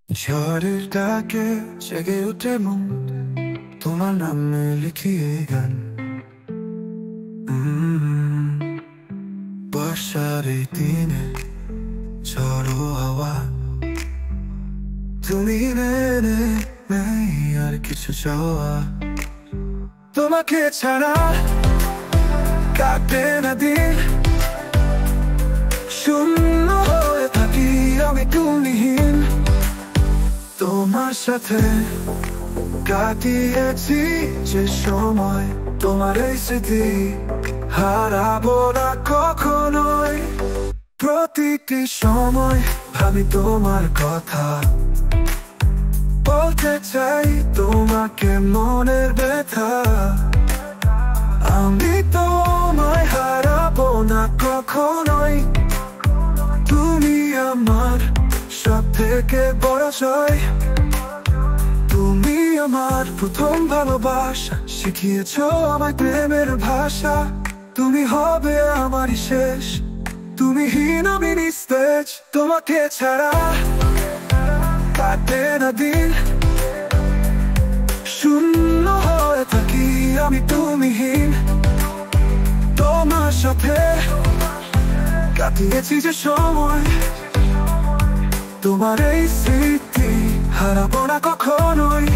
ঝড়ের ডাকে জেগে ওঠে মন, তোমার নামে লিখিয়ে গান। বর্ষার এই দিনে ঝড়ো হাওয়া, তুমি নেই আর কিছু চাওয়া। তোমাকে ছাড়া কাটে না দিন, শূন্য হয়ে থাকি আমি তুমিহীন। তোমার সাথে কাটিয়েছি যে সময়, তোমার এই স্মৃতি হারাবো না কখনোই। প্রতিটি সময় ভাবি তোমার কথা, বলতে চাই তোমাকে মনের ব্যথা। আমি তোমায় হারাবো না কখনোই, তুমি আমার সব থেকে বড় জয়। তুমি আমার প্রথম ভালোবাসা, শিখিয়েছো আমায় প্রেমের ভাষা। তুমি হবে আমারই শেষ, তুমি হীন আমি নিস্তেজ। তোমাকে ছাড়া কাটে না দিন, শূন্য হয়ে থাকি আমি তুমিহীন। তোমার সাথে কাটিয়েছি যে সময়, তোমার এই স্মৃতি হারাবো না কখনোই।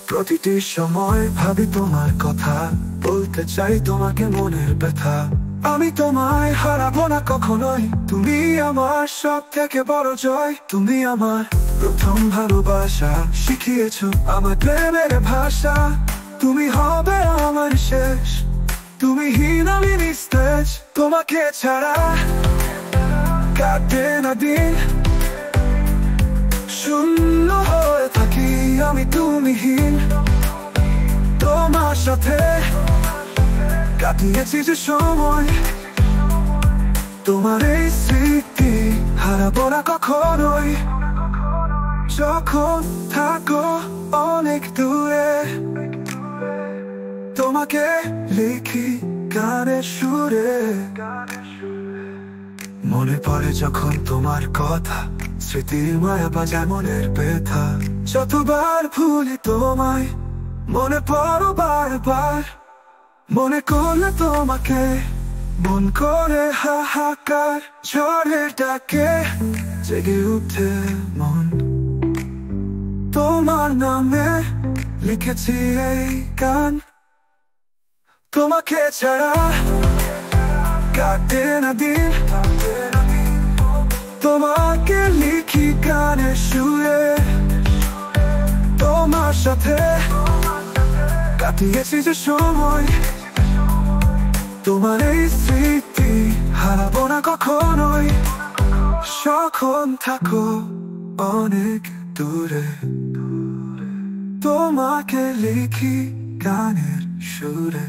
প্রতিটি সময় ভাবি তোমার কথা, বলতে চাই তোমাকে মনের ব্যথা। আমি তোমায় হারাবো না কখনোই, তুমি আমার সব থেকে বড় জয়। তুমি আমার প্রথম ভালোবাসা, শিখিয়েছো আমার প্রেমের ভাষা। তুমি হবে আমার শেষ, তুমি হীন আমি নিস্তেজ। তোমাকে ছাড়া কাটে না দিন, শূন্য হয়ে থাকি আমি তুমিহীন। তোমার সাথে কাটিয়েছি যে সময়, তোমার এই স্মৃতি হারাবো না কখনোই। যখন থাকো অনেক দূরে, তোমাকে লিখি গানের সুরে। মনে পড়ে যখন তোমার কথা, স্মৃতির মায়া বাজায় মনের ব্যথা। যতবার ভুলি তোমায়, মনে পড়ো বারবার। মনে করলে তোমাকে মন করে হাহাকার। ঝড়ের ডাকে জেগে উঠে মন, তোমার নামে লিখেছি এই গান। তোমাকে ছাড়া কাটে না দিন, তোমাকে লিখি গানের সুরে। তোমার সাথে কাটিয়েছি যে সময়, তোমার এই স্মৃতি হারাবো না কখনোই। যখন থাকো অনেক দূরে, তোমাকে লিখি গানের সুরে।